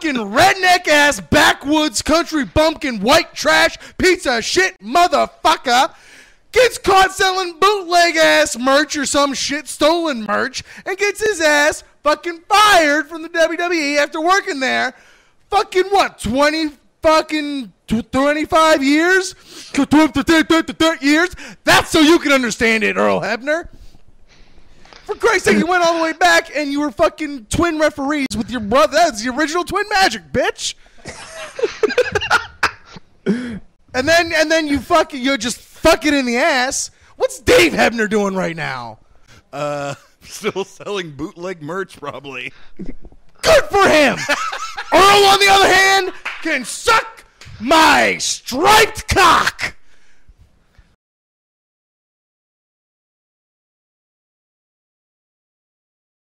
fucking redneck-ass, backwoods, country bumpkin, white trash, pizza shit motherfucker gets caught selling bootleg-ass merch or some shit stolen merch and gets his ass fucking fired from the WWE after working there fucking what, 25 years? 30 years? That's so you can understand it, Earl Hebner. For Christ's sake, you went all the way back and you were fucking twin referees with your brother. That's the original Twin Magic, bitch. and then you just fuck it in the ass. What's Dave Hebner doing right now? Still selling bootleg merch, probably. Good for him. Earl, on the other hand, can suck my striped cock.